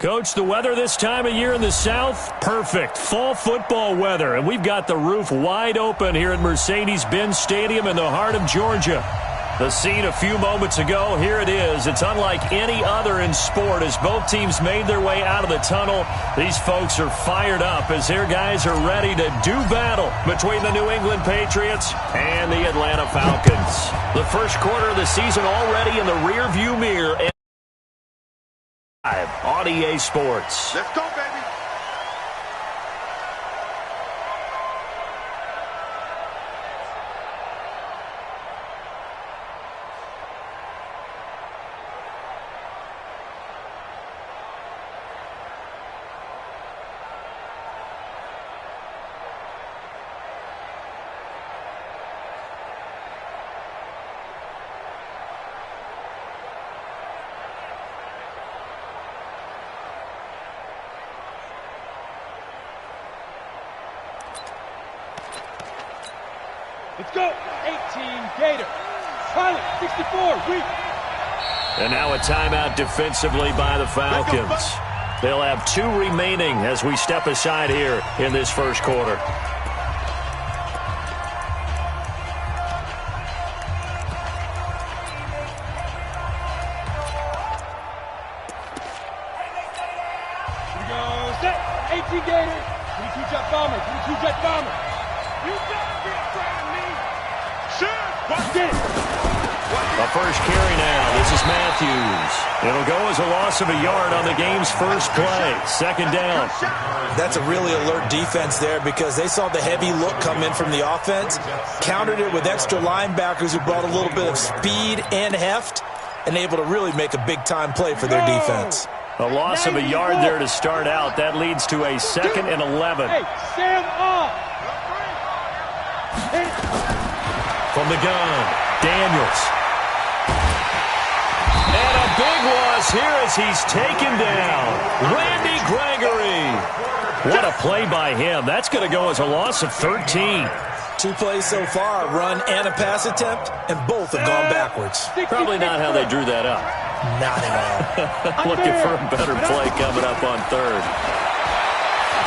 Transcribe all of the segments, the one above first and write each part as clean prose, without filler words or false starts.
Coach, the weather this time of year in the South, perfect. Fall football weather, and we've got the roof wide open here at Mercedes-Benz Stadium in the heart of Georgia. The scene a few moments ago, here it is. It's unlike any other in sport as both teams made their way out of the tunnel. These folks are fired up as their guys are ready to do battle between the New England Patriots and the Atlanta Falcons. The first quarter of the season already in the rearview mirror. On EA Sports. Let's go, baby. Let's go. 18 Gator. Pilot 64. Weak. And now a timeout defensively by the Falcons. They'll have 2 remaining as we step aside here in this first quarter. Here we go. Set. 18 Gator. 22 Jet Bomber. 22 Jet Bomber. You gotta be afraid of me. Shoot. Watch it. A first carry now. This is Matthews. It'll go as a loss of a yard on the game's first play. Second down. That's a really alert defense there because they saw the heavy look come in from the offense, countered it with extra linebackers who brought a little bit of speed and heft, and able to really make a big-time play for their defense. A loss of a yard there to start out. That leads to a 2nd and 11. Hey, stand off. From the gun, Daniels. And a big loss here as he's taken down. Randy Gregory. What a play by him. That's going to go as a loss of 13. 2 plays so far, a run and a pass attempt, and both have gone backwards. Probably not how they drew that up. Not at all. Looking for a better play coming up on third.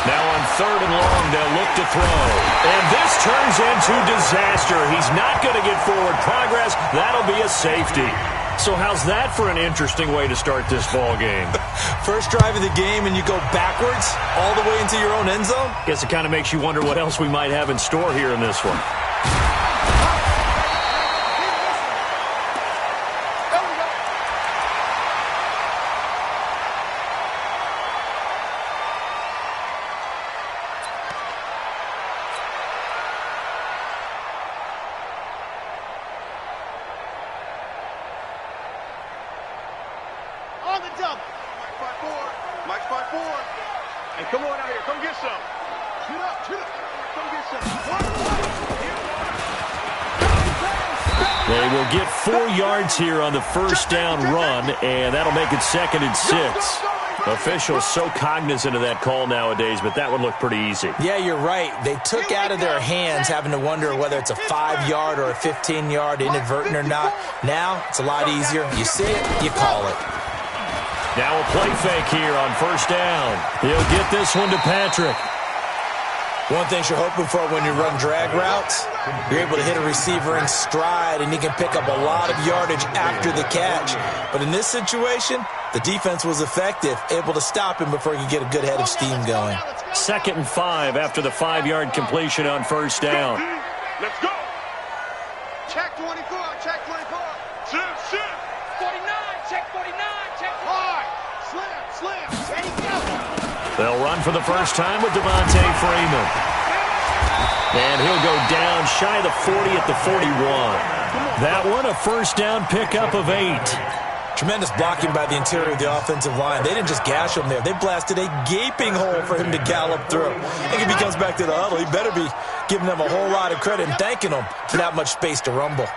Now on 3rd and long, they'll look to throw. And this turns into disaster. He's not going to get forward progress. That'll be a safety. So how's that for an interesting way to start this ball game? First drive of the game and you go backwards all the way into your own end zone? Guess it kind of makes you wonder what else we might have in store here in this one. On the double. Mike's by 4. Hey, come on out here. Come get some. Shoot up. Come get some. They will get 4 yards here on the first down run, and that'll make it 2nd and 6. Officials so cognizant of that call nowadays, but that one looked pretty easy. Yeah, you're right. They took out of their hands having to wonder whether it's a 5-yard or a 15-yard inadvertent or not. Now, it's a lot easier. You see it, you call it. Now a play fake here on first down. He'll get this one to Patrick. One thing you're hoping for when you run drag routes, you're able to hit a receiver in stride, and he can pick up a lot of yardage after the catch. But in this situation, the defense was effective, able to stop him before he could get a good head of steam going. 2nd and 5 after the 5-yard completion on first down. Let's go. Check 24. Check 24. Shoot. 49. Check 49. Check 49. Hard. Slam. Ready, go. They'll run for the first time with Devontae Freeman. And he'll go down shy of the 40 at the 41. That one a first down pickup of 8. Tremendous blocking by the interior of the offensive line. They didn't just gash him there. They blasted a gaping hole for him to gallop through. I think if he comes back to the huddle, he better be giving them a whole lot of credit and thanking them for that much space to rumble.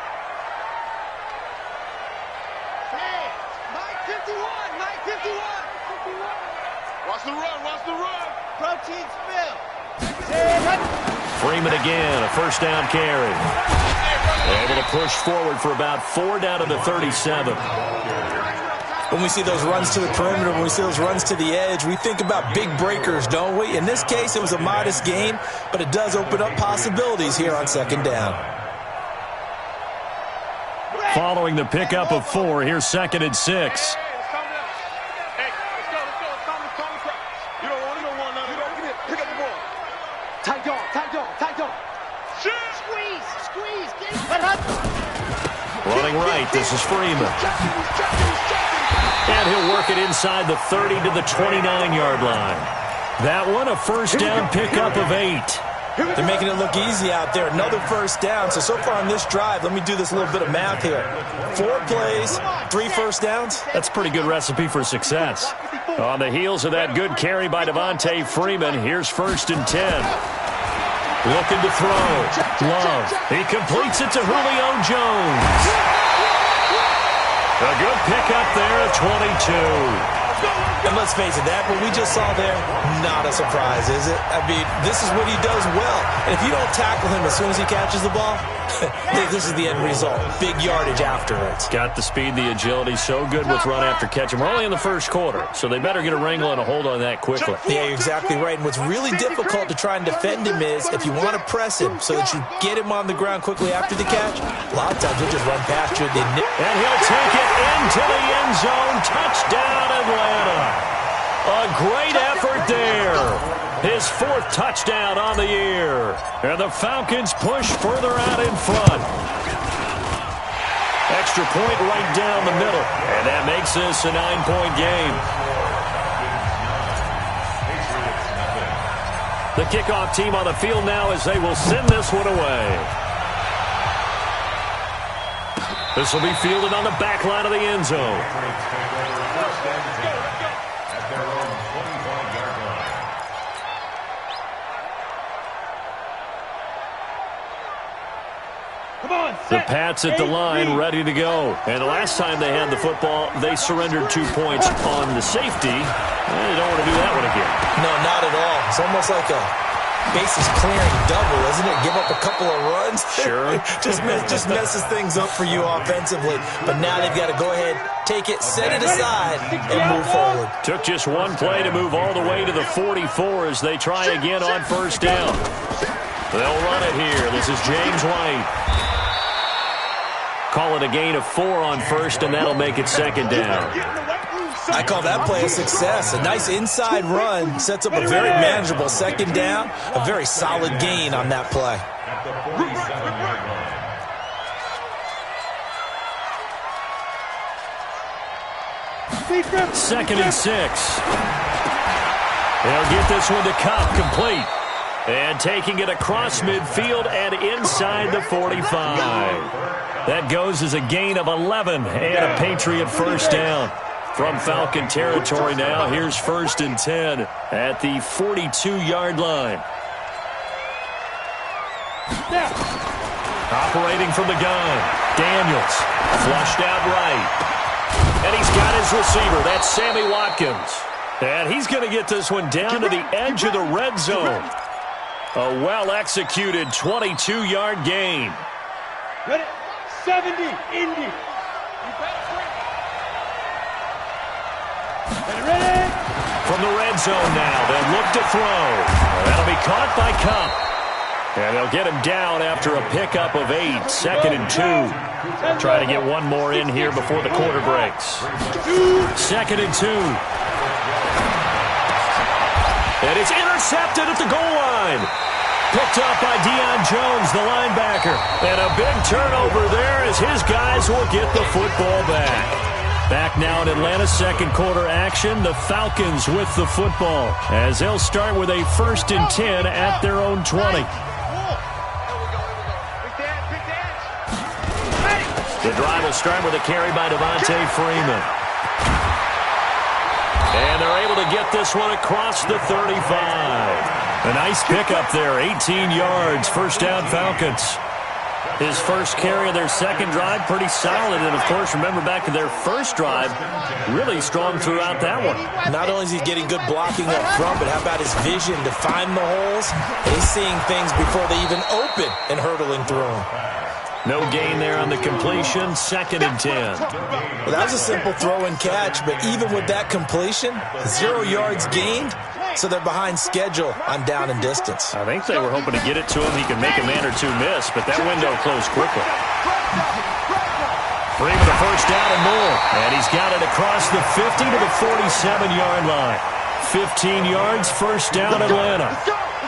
Watch the run. Protein spill. Freeman again, a first down carry. Able to push forward for about 4 down to the 37. When we see those runs to the perimeter, when we see those runs to the edge, we think about big breakers, don't we? In this case, it was a modest gain, but it does open up possibilities here on second down. Following the pickup of 4, here's 2nd and 6. Running right, this is Freeman. And he'll work it inside the 30 to the 29-yard line. That one, a first down pickup of 8. They're making it look easy out there. Another first down. So far on this drive, let me do this little bit of math here. 4 plays, 3 first downs. That's a pretty good recipe for success. On the heels of that good carry by Devontae Freeman, here's 1st and 10. Looking to throw. Love. He completes it to Julio Jones. A good pickup there at 22. And let's face it, that what we just saw there, not a surprise, is it? I mean, this is what he does well. And if you don't tackle him as soon as he catches the ball, this is the end result. Big yardage after it. Got the speed, the agility, so good with run after catch. And we're only in the first quarter, so they better get a wrangle and a hold on that quickly. Yeah, you're exactly right. And what's really difficult to try and defend him is if you want to press him so that you get him on the ground quickly after the catch, a lot of times he'll just run past you. And he'll take it into the end zone. Touchdown, Atlanta. A great effort there. His 4th touchdown on the year. And the Falcons push further out in front. Extra point right down the middle. And that makes this a 9-point game. The kickoff team on the field now as they will send this one away. This will be fielded on the back line of the end zone. The Pats at the line, ready to go. And the last time they had the football, they surrendered 2 points on the safety. They don't want to do that one again. No, not at all. It's almost like a bases clearing double, isn't it? Give up a couple of runs. Sure. just messes things up for you offensively. But now they've got to go ahead, take it, set it aside, and move forward. Took just one play to move all the way to the 44 as they try again on first down. They'll run it here. This is James White. Call it a gain of 4 on first, and that'll make it 2nd down. I call that play a success. A nice inside run sets up a very manageable 2nd down. A very solid gain on that play. Second and 6. They'll get this one to Cup, complete. And taking it across midfield and inside the 45. That goes as a gain of 11 and a Patriot first down. From Falcon territory now, here's 1st and 10 at the 42-yard line. Operating from the gun, Daniels, flushed out right. And he's got his receiver, that's Sammy Watkins. And he's going to get this one down to the edge of the red zone. A well-executed 22-yard gain. Ready? 70, Indy. Ready? From the red zone now, they'll look to throw. That'll be caught by Cup. And they'll get him down after a pickup of 8, 2nd and 2. Try to get one more in here before the quarter breaks. 2nd and 2. And it's intercepted at the goal line. Picked up by Deion Jones, the linebacker. And a big turnover there as his guys will get the football back. Back now in Atlanta's second quarter action, the Falcons with the football as they'll start with a 1st and 10 at their own 20. The drive will start with a carry by Devontae Freeman. And they're able to get this one across the 35. A nice pickup there, 18 yards, first down Falcons. His first carry of their second drive, pretty solid. And, of course, remember back to their first drive, really strong throughout that one. Not only is he getting good blocking up front, but how about his vision to find the holes? He's seeing things before they even open and hurtling through them. No gain there on the completion. 2nd and 10. Well, that was a simple throw and catch, but even with that completion, 0 yards gained, so they're behind schedule on down and distance. I think they were hoping to get it to him. He could make a man or two miss, but that window closed quickly. Freeman a first down and more, and he's got it across the 50 to the 47-yard line. 15 yards, first down, Atlanta.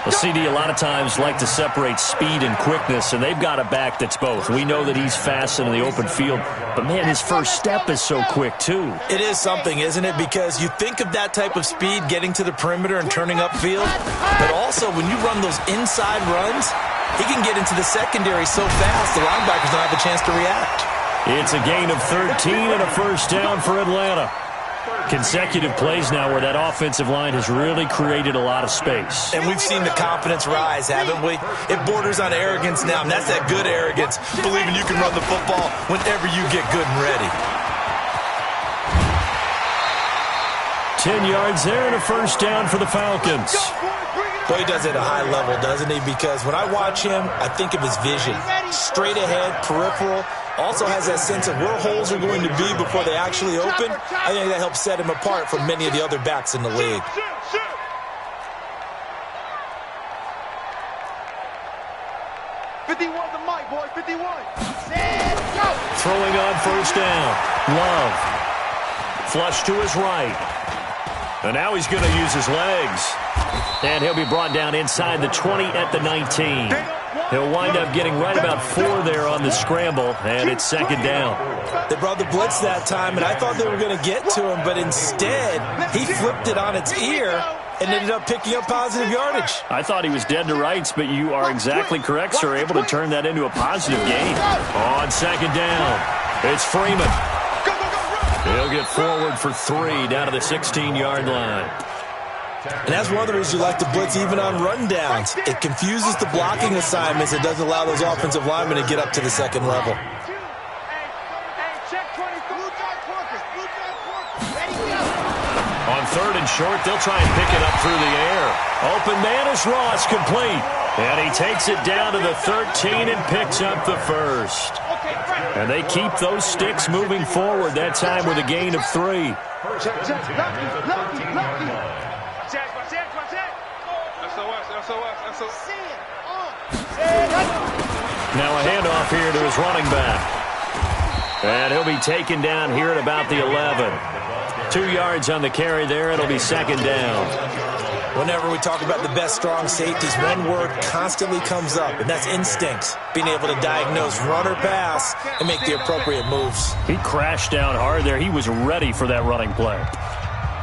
Well, CD, a lot of times like to separate speed and quickness, and they've got a back that's both. We know that he's fast in the open field, but, man, his first step is so quick, too. It is something, isn't it? Because you think of that type of speed getting to the perimeter and turning upfield, but also when you run those inside runs, he can get into the secondary so fast the linebackers don't have a chance to react. It's a gain of 13 and a first down for Atlanta. Consecutive plays now where that offensive line has really created a lot of space. And we've seen the confidence rise, haven't we? It borders on arrogance now, and that's that good arrogance, believing you can run the football whenever you get good and ready. 10 yards there and a first down for the Falcons. Boy, he does it at a high level, doesn't he? Because when I watch him, I think of his vision. Straight ahead, peripheral. Also has that sense of where holes are going to be before they actually open. I think that helps set him apart from many of the other backs in the league. Throwing on first down. Love. Flush to his right. And now he's going to use his legs. And he'll be brought down inside the 20 at the 19. He'll wind up getting right about 4 there on the scramble, and it's 2nd down. They brought the blitz that time, and I thought they were going to get to him, but instead he flipped it on its ear and ended up picking up positive yardage. I thought he was dead to rights, but you are exactly correct, sir. Able to turn that into a positive gain. On 2nd down, it's Freeman. He'll get forward for 3 down to the 16-yard line. And that's one of the reasons you like to blitz even on rundowns. It confuses the blocking assignments. It doesn't allow those offensive linemen to get up to the second level. On 3rd and short, they'll try and pick it up through the air. Open man is Ross, complete. And he takes it down to the 13 and picks up the first. And they keep those sticks moving forward, that time with a gain of 3. Now a handoff here to his running back. And he'll be taken down here at about the 11. 2 yards on the carry there. It'll be 2nd down. Whenever we talk about the best strong safeties, one word constantly comes up, and that's instincts. Being able to diagnose run or pass and make the appropriate moves. He crashed down hard there. He was ready for that running play.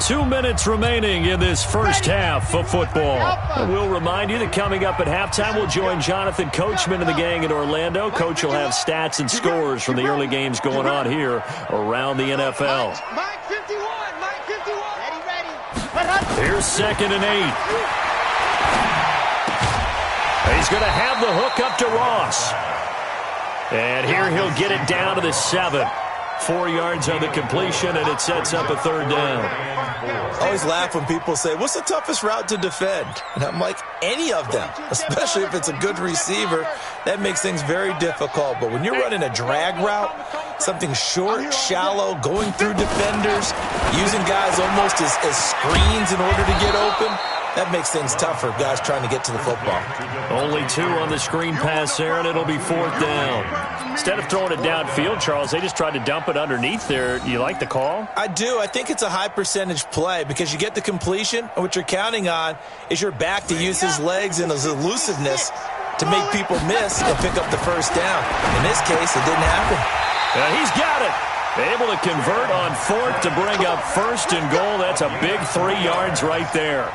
2 minutes remaining in this first half of football. And we'll remind you that coming up at halftime, we'll join Jonathan Coachman and the gang in Orlando. Coach will have stats and scores from the early games going on here around the NFL. Mike 51, Mike 51. Ready. Here's 2nd and 8. He's going to have the hook up to Ross. And here he'll get it down to the 7. 4 yards on the completion, and it sets up a 3rd down. I always laugh when people say, what's the toughest route to defend? And I'm like, any of them, especially if it's a good receiver. That makes things very difficult. But when you're running a drag route, something short, shallow, going through defenders, using guys almost as screens in order to get open, that makes things tough for guys trying to get to the football. Only 2 on the screen pass there, and it'll be 4th down. Instead of throwing it downfield, Charles, they just tried to dump it underneath there. You like the call? I do. I think it's a high percentage play because you get the completion, and what you're counting on is your back to use his legs and his elusiveness to make people miss and pick up the first down. In this case, it didn't happen. He's got it. Able to convert on 4th to bring up 1st and goal. That's a big 3 yards right there.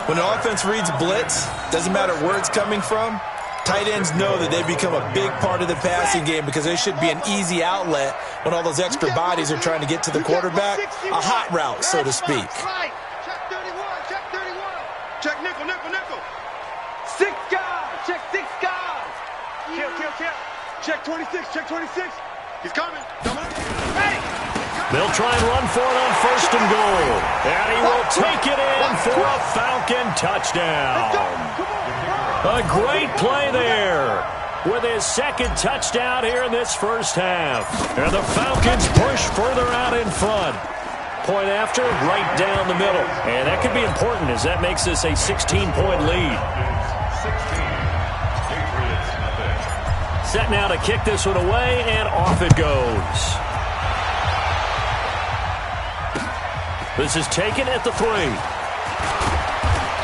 When an offense reads blitz, doesn't matter where it's coming from, tight ends know that they become a big part of the passing game because they should be an easy outlet when all those extra bodies are trying to get to the quarterback. A hot route, so to speak. Check 31, check 31. Check nickel. 6 guys, check 6 guys. Kill. Check 26, check 26. He's coming. Ready. They'll try and run for it on 1st and goal. And he will take it in for a Falcon touchdown. A great play there. with his second touchdown here in this first half. And the Falcons push further out in front. Point after, right down the middle. And that could be important as that makes this a 16-point lead. Set now to kick this one away, and off it goes. This is taken at the 3.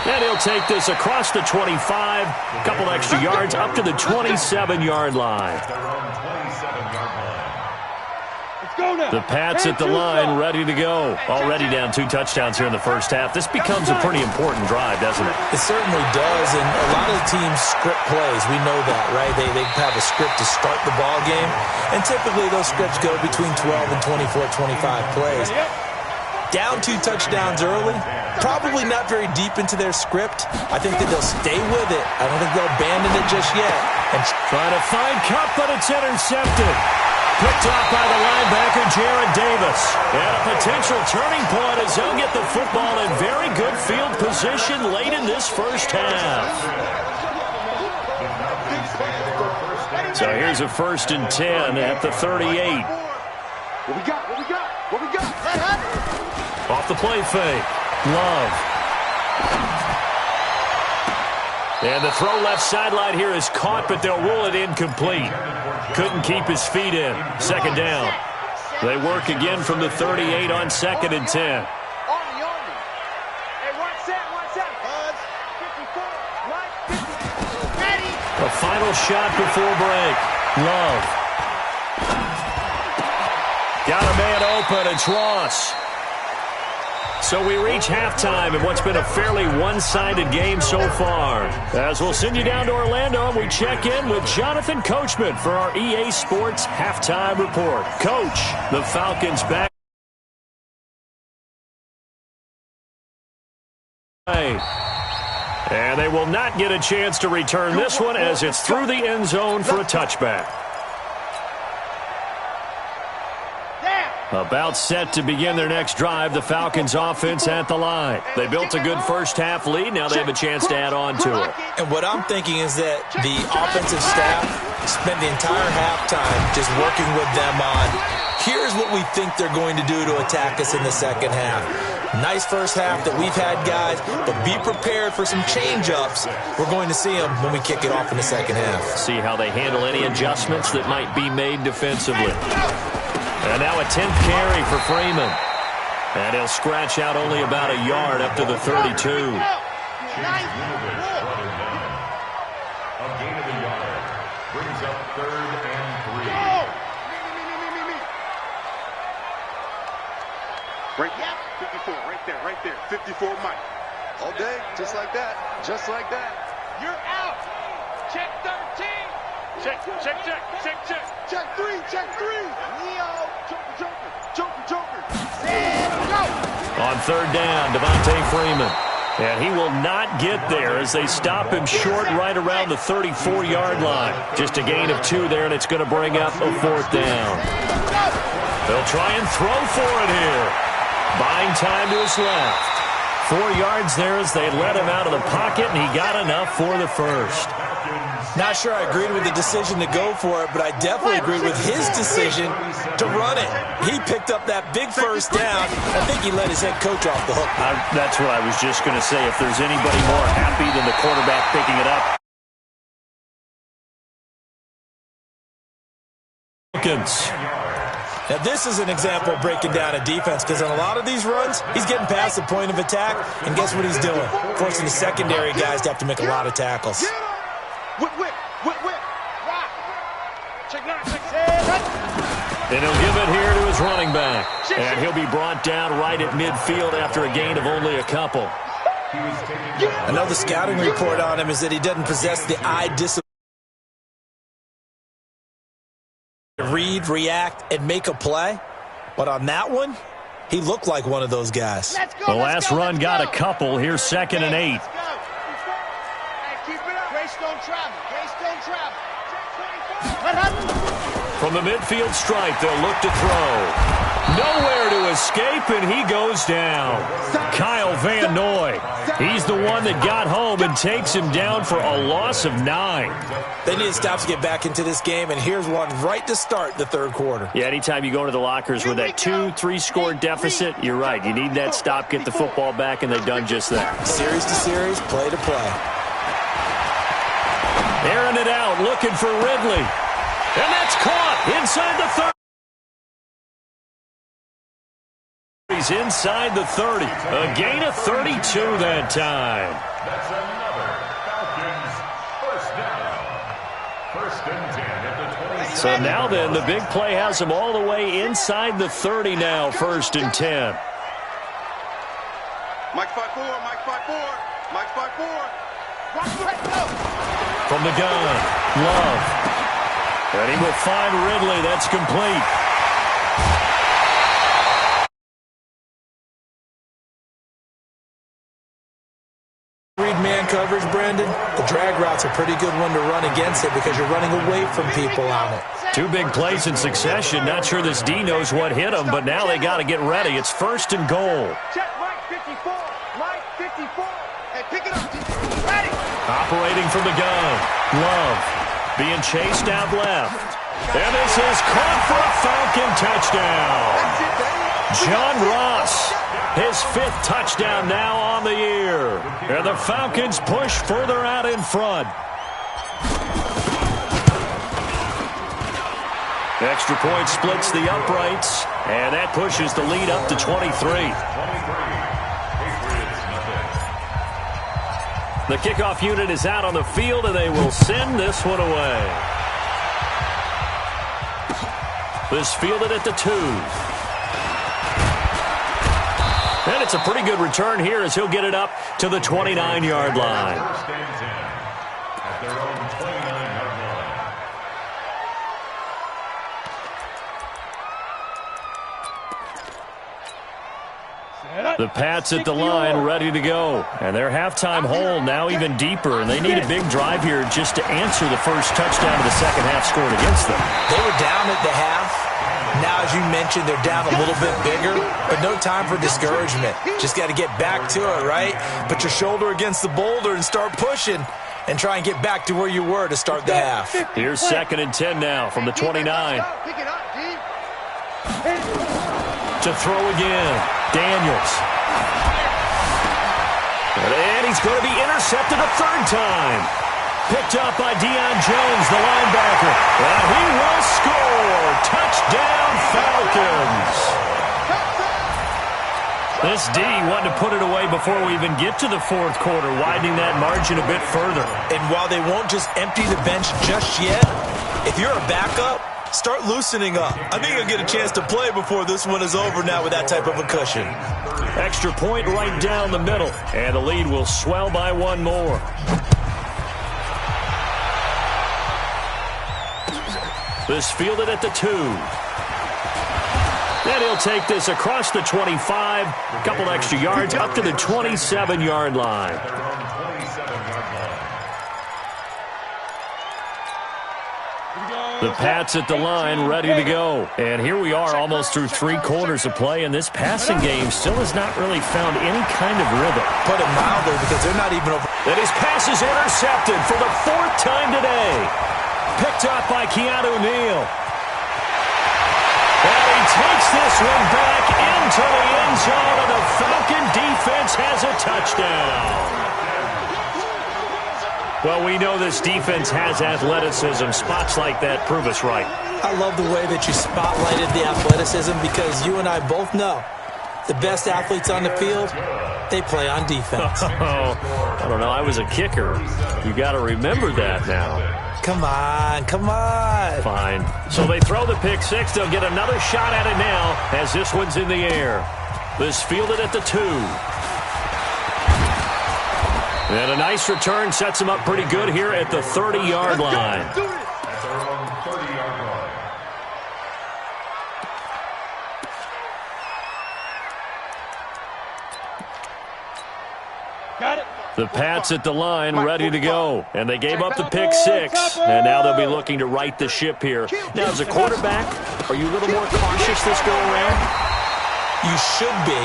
And he'll take this across the 25, a couple extra yards up to the 27-yard line. The Pats at the line, ready to go. Already down 2 touchdowns here in the first half. This becomes a pretty important drive, doesn't it? It certainly does, and a lot of the teams script plays. We know that, right? They have a script to start the ball game, and typically those scripts go between 12 and 24, 25 plays. Down 2 touchdowns early, probably not very deep into their script. I think that they'll stay with it. I don't think they'll abandon it just yet. And trying to find Cup, but it's intercepted. Picked off by the linebacker, Jared Davis. And a potential turning point as they'll get the football in very good field position late in this first half. So here's a 1st and 10 at the 38. What we got? What we got? What we got? Off the play fake. Love. And the throw left sideline here is caught, but they'll rule it incomplete. Couldn't keep his feet in. 2nd down. They work again from the 38 on 2nd and 10. Hey, one set. 54, ready. A final shot before break. Love. Got a man open. It's Ross. So we reach halftime in what's been a fairly one-sided game so far. As we'll send you down to Orlando, and we check in with Jonathan Coachman for our EA Sports Halftime Report. Coach, the Falcons back. And they will not get a chance to return this one as it's through the end zone for a touchback. About set to begin their next drive, the Falcons offense at the line. They built a good first half lead. Now they have a chance to add on to it. And what I'm thinking is that the offensive staff spent the entire halftime just working with them on, here's what we think they're going to do to attack us in the second half. Nice first half that we've had, guys, but be prepared for some change-ups. We're going to see them when we kick it off in the second half. See how they handle any adjustments that might be made defensively. And now a 10th carry for Freeman. And he'll scratch out only about a yard up to the 32. A gain of a yard brings up 3rd and 3. Right, 54, right there. 54, Mike. All day, just like that. You're out. Check 13. Check. Check 3. Leo. Joker. Go. On 3rd down, Devontae Freeman. And he will not get there as they stop him short right around the 34-yard line. Just a gain of 2 there, and it's going to bring up a 4th down. They'll try and throw for it here. Buying time to his left. 4 yards there as they let him out of the pocket, and he got enough for the first. Not sure I agreed with the decision to go for it, but I definitely agreed with his decision to run it. He picked up that big first down. I think he let his head coach off the hook. That's what I was just going to say. If there's anybody more happy than the quarterback picking it up. Now, this is an example of breaking down a defense because on a lot of these runs, he's getting past the point of attack, and guess what he's doing? Forcing the secondary guys to have to make a lot of tackles. Whip. Rock. Check 9, check 7. And he'll give it here to his running back. And he'll be brought down right at midfield after a gain of only a couple. I know the scouting report on him is that he doesn't possess the eye discipline. Read, react, and make a play. But on that one, he looked like one of those guys. The last run got a couple. Here's 2nd and 8. From the midfield stripe, they'll look to throw. Nowhere to escape, and he goes down. Kyle Van Noy. He's the one that got home and takes him down for a loss of 9. They need to stop to get back into this game, and here's one right to start the third quarter. Yeah, anytime you go into the lockers with that 2-3 score deficit, you're right. You need that stop, get the football back, and they've done just that. Series to series, play to play. Airing it out, looking for Ridley. And that's caught inside the 30. He's inside the 30. A gain of 32 that time. That's another Falcons first down. First and 10 at the 20. So now then, the big play has him all the way inside the 30 now, first and 10. Mike 5-4, Mike 5-4, Mike 5-4. From the gun, Love. And he will find Ridley. That's complete. Read man coverage, Brandon. The drag route's a pretty good one to run against it because you're running away from people on it. 2 big plays in succession. Not sure this D knows what hit him, but now they got to get ready. It's first and goal. Check Mike 54, Mike 54. Hey, pick it up, ready. Operating from the gun, Love. Being chased out left. And this is caught for a Falcon touchdown. John Ross, his 5th touchdown now on the year. And the Falcons push further out in front. Extra point splits the uprights, and that pushes the lead up to 23. The kickoff unit is out on the field, and they will send this one away. This fielded at the 2. And it's a pretty good return here as he'll get it up to the 29-yard line. First and 10 at their own 29-yard line. The Pats at the line, ready to go. And their halftime hole now even deeper, and they need a big drive here just to answer the first touchdown of the second half scored against them. They were down at the half. Now, as you mentioned, they're down a little bit bigger, but no time for discouragement. Just got to get back to it, right? Put your shoulder against the boulder and start pushing and try and get back to where you were to start the half. Here's second and 10 now from the 29. Pick it up, D. To throw again, Daniels. And he's going to be intercepted a third time. Picked up by Deion Jones, the linebacker. And he will score. Touchdown, Falcons. This D wanted to put it away before we even get to the fourth quarter, widening that margin a bit further. And while they won't just empty the bench just yet, if you're a backup, start loosening up. I think you'll get a chance to play before this one is over now with that type of a cushion. Extra point right down the middle. And the lead will swell by one more. This fielded at the 2. Then he'll take this across the 25. A couple extra yards up to the 27-yard line. The Pats at the line, ready to go. And here we are almost through 3 quarters of play, and this passing game still has not really found any kind of rhythm. Put it mildly because they're not even over. And his pass is intercepted for the 4th time today. Picked up by Keanu Neal. And he takes this one back into the end zone, and the Falcon defense has a touchdown. Well, we know this defense has athleticism. Spots like that prove us right. I love the way that you spotlighted the athleticism because you and I both know the best athletes on the field, they play on defense. I don't know. I was a kicker. You got to remember that now. Come on, come on. Fine. So they throw the pick 6. They'll get another shot at it now as this one's in the air. This fielded at the 2. And a nice return sets him up pretty good here at the 30-yard line. That's our own 30-yard line. Got it. The Pats at the line, ready to go. And they gave up the pick six, and now they'll be looking to right the ship here. Now, as a quarterback, are you a little more cautious this go-around? You should be,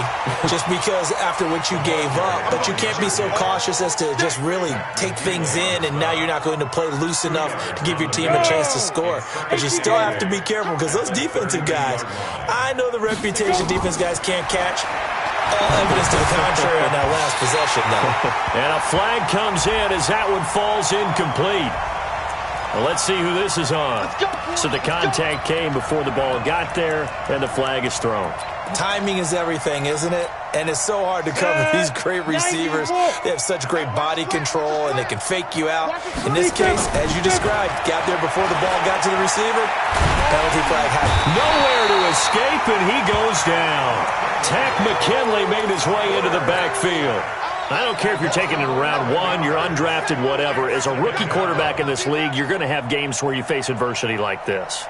just because after what you gave up. But you can't be so cautious as to just really take things in, and now you're not going to play loose enough to give your team a chance to score. But you still have to be careful, because those defensive guys, I know the reputation defense guys can't catch. All evidence to the contrary on that last possession, though. And a flag comes in as that one falls incomplete. Well, let's see who this is on. So the contact came before the ball got there, and the flag is thrown. Timing is everything, isn't it? And it's so hard to cover these great receivers. They have such great body control, and they can fake you out. In this case, as you described, got there before the ball got to the receiver. Penalty flag happened. Nowhere to escape, and he goes down. Tack McKinley made his way into the backfield. I don't care if you're taking it in round one, you're undrafted, whatever. As a rookie quarterback in this league, you're going to have games where you face adversity like this.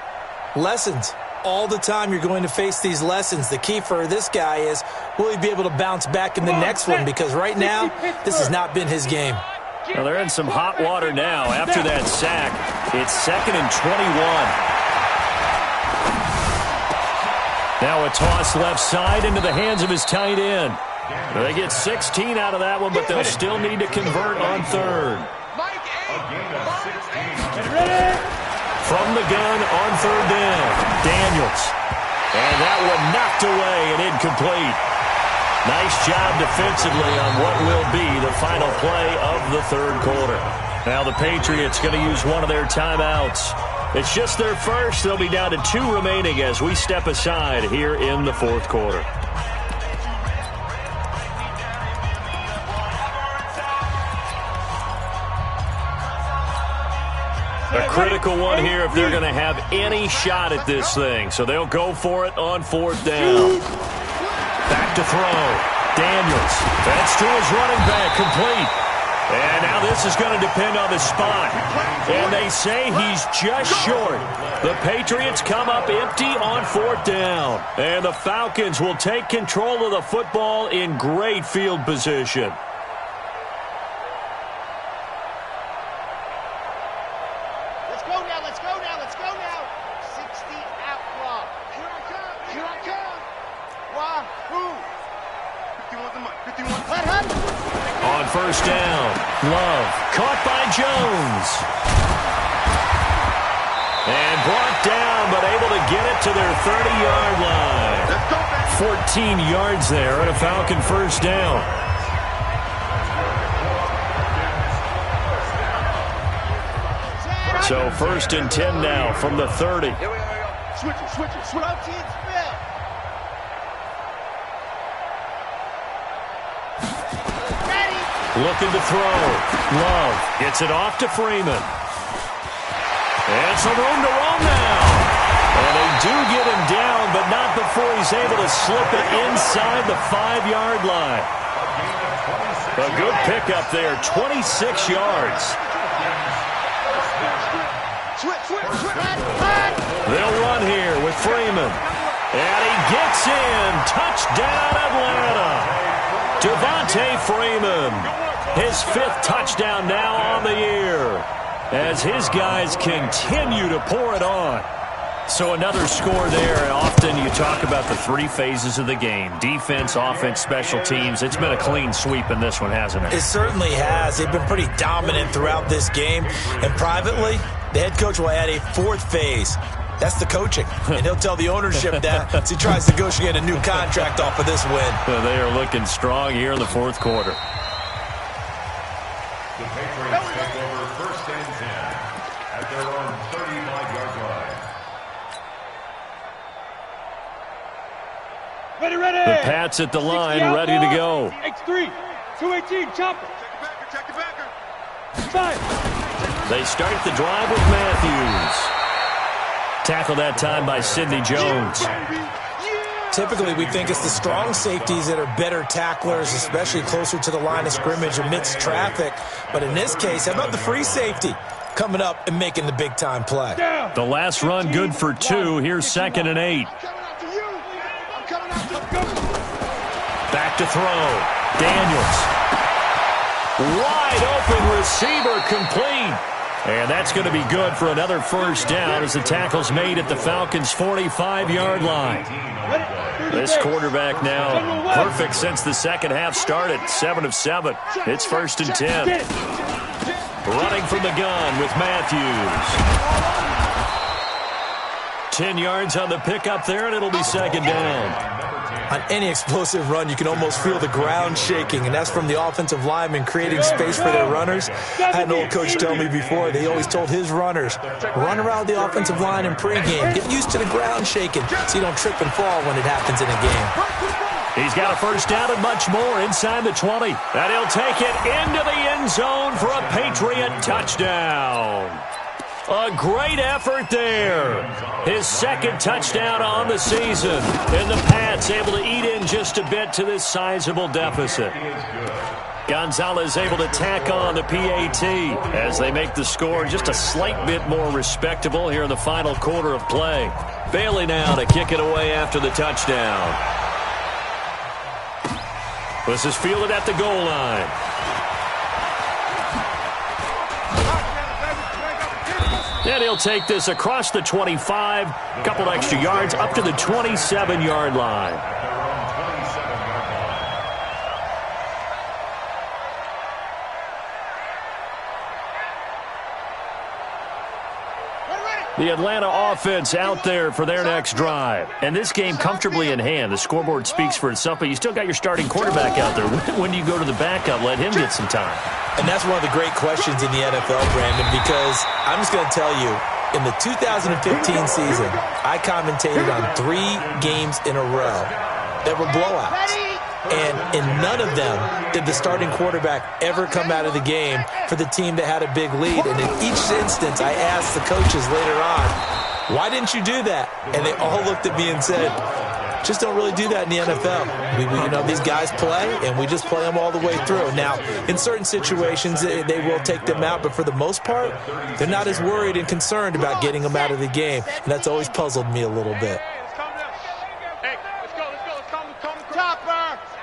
Lessons. All the time you're going to face these lessons. The key for this guy is, will he be able to bounce back in the next one? Because right now, this has not been his game. Well, they're in some hot water now after that sack. It's 2nd and 21. Now a toss left side into the hands of his tight end. They get 16 out of that one, but they'll still need to convert on third. From the gun on third down, Daniels. And that one knocked away and incomplete. Nice job defensively on what will be the final play of the third quarter. Now the Patriots going to use one of their timeouts. It's just their first. They'll be down to 2 remaining as we step aside here in the fourth quarter. A critical one here if they're going to have any shot at this thing. So they'll go for it on fourth down. Back to throw. Daniels. That's to his running back. Complete. And now this is going to depend on the spot. And they say he's just short. The Patriots come up empty on fourth down. And the Falcons will take control of the football in great field position. On first down, Love caught by Jones. And brought down, but able to get it to their 30-yard line. 14 yards there and a Falcon first down. So 1st and 10 now from the 30. Switch it. Looking to throw. Love gets it off to Freeman. And some room to run now. And they do get him down, but not before he's able to slip it inside the 5-yard line. A good pickup there, 26 yards. They'll run here with Freeman. And he gets in. Touchdown, Atlanta. Devontae Freeman, his 5th touchdown now on the year, as his guys continue to pour it on. So another score there. Often you talk about the 3 phases of the game: defense, offense, special teams. It's been a clean sweep in this one, hasn't it? It certainly has. They've been pretty dominant throughout this game. And privately, the head coach will add a 4th phase. That's the coaching. And he'll tell the ownership that as he tries to negotiate a new contract off of this win. They are looking strong here in the fourth quarter. The Patriots take over 1st and 10 at their own 35-yard line. Ready. The Pats at the line, ready to go. X3, 218, chopper. Check the backer. 5. They start the drive with Matthews. Tackle that time by Sidney Jones. Typically, we think it's the strong safeties that are better tacklers, especially closer to the line of scrimmage amidst traffic. But in this case, how about the free safety coming up and making the big-time play? The last run good for 2. Here's 2nd and 8. Back to throw. Daniels. Wide open receiver complete. And that's going to be good for another first down as the tackle's made at the Falcons' 45-yard line. This quarterback now perfect since the second half started. 7 of 7. It's 1st and 10. Running from the gun with Matthews. 10 yards on the pickup there, and it'll be 2nd down. On any explosive run, you can almost feel the ground shaking, and that's from the offensive linemen creating space for their runners. I had an old coach tell me before, they always told his runners, run around the offensive line in pregame. Get used to the ground shaking so you don't trip and fall when it happens in a game. He's got a first down and much more inside the 20. And he'll take it into the end zone for a Patriot touchdown. A great effort there. His 2nd touchdown on the season. And the Pats able to eat in just a bit to this sizable deficit. Gonzalez able to tack on the PAT as they make the score just a slight bit more respectable here in the final quarter of play. Bailey now to kick it away after the touchdown. This is fielded at the goal line. And he'll take this across the 25, a couple extra yards, up to the 27-yard line. The Atlanta offense out there for their next drive. And this game comfortably in hand. The scoreboard speaks for itself, but you still got your starting quarterback out there. When do you go to the backup? Let him get some time. And that's one of the great questions in the NFL, Brandon, because I'm just going to tell you, in the 2015 season, I commentated on 3 games in a row that were blowouts. And in none of them did the starting quarterback ever come out of the game for the team that had a big lead. And in each instance, I asked the coaches later on, why didn't you do that? And they all looked at me and said, just don't really do that in the NFL. These guys play, and we just play them all the way through. Now, in certain situations, they will take them out, but for the most part, they're not as worried and concerned about getting them out of the game. And that's always puzzled me a little bit. Hey, let's go.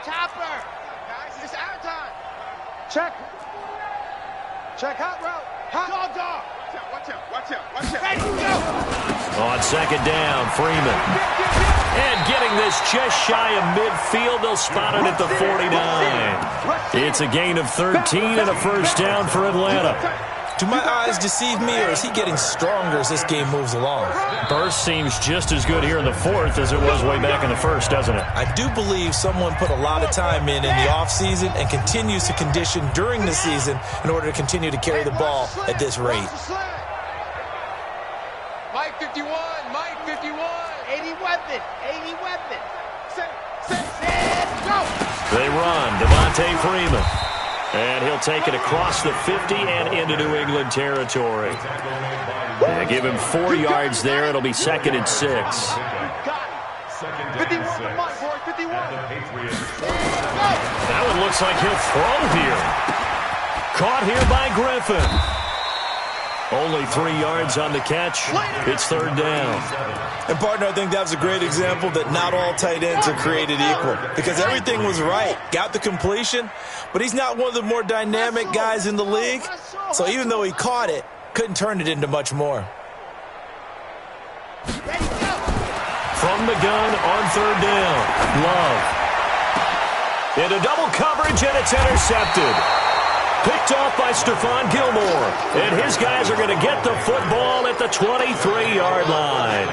Chopper. Guys, it's our time. Check hot route. Hot dog. Watch out. Ready, go. On 2nd down, Freeman. And getting this just shy of midfield, they'll spot it at the 49. It's a gain of 13 and a first down for Atlanta. Do my eyes deceive me, or is he getting stronger as this game moves along? Burst seems just as good here in the 4th as it was way back in the 1st, doesn't it? I do believe someone put a lot of time in the offseason and continues to condition during the season in order to continue to carry the ball at this rate. Mike 51. 80 weapon. Set, go. They run. Devontae Freeman. And he'll take it across the 50 and into New England territory. They give him 4 yards there. It'll be 2nd and 6. 51 That one looks like he'll throw here. Caught here by Griffin. Only 3 yards on the catch. It's 3rd down. And, partner, I think that was a great example that not all tight ends are created equal. Because everything was right. Got the completion, but he's not one of the more dynamic guys in the league. So even though he caught it, couldn't turn it into much more. From the gun on 3rd down. Love. Into double coverage, and it's intercepted. Picked off by Stephon Gilmore. And his guys are going to get the football at the 23-yard line.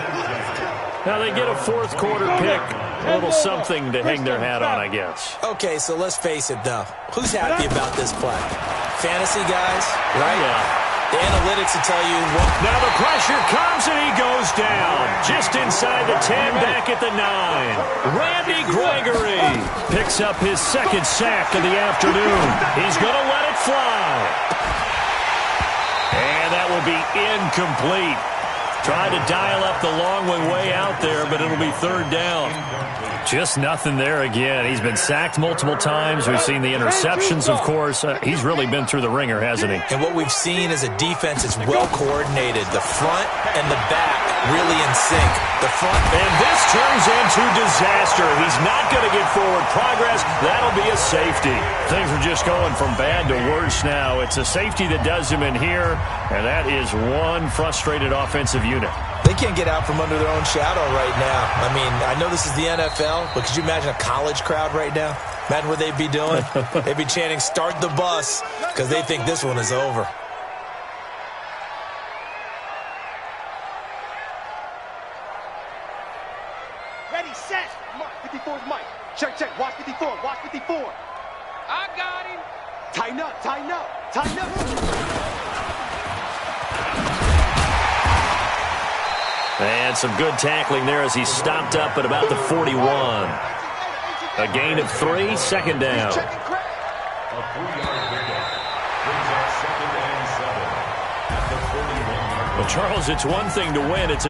Now they get a 4th quarter pick. A little something to hang their hat on, I guess. Okay, so let's face it, though. Who's happy about this play? Fantasy guys, right? Yeah. The analytics will tell you what. Now the pressure comes, and he goes down. Just inside the 10, back at the 9. Randy Gregory picks up his 2nd sack of the afternoon. He's going to let it fly. And that will be incomplete. Tried to dial up the long one way out there, but it'll be 3rd down. Just nothing there again. He's been sacked multiple times. We've seen the interceptions, of course. He's really been through the ringer, hasn't he? And what we've seen is a defense that's well coordinated. The front and the back really in sync. The front. And this turns into disaster. He's not going to get forward progress. That'll be a safety. Things are just going from bad to worse now. It's a safety that does him in here, and that is one frustrated offensive unit. They can't get out from under their own shadow right now. I mean, I know this is the NFL, but could you imagine a college crowd right now? Imagine what they'd be doing. They'd be chanting, "Start the bus," because they think this one is over. Ready, set. Mark, 54 is Mike. Check, check. Watch 54. Watch 54. I got him. Tighten up, tighten up, tighten up. And some good tackling there as he stopped up at about the 41. A gain of 3, second down. A 3-yard pickup brings up 2nd and 7 at the 41-yard line. Well, Charles, it's one thing to win. It's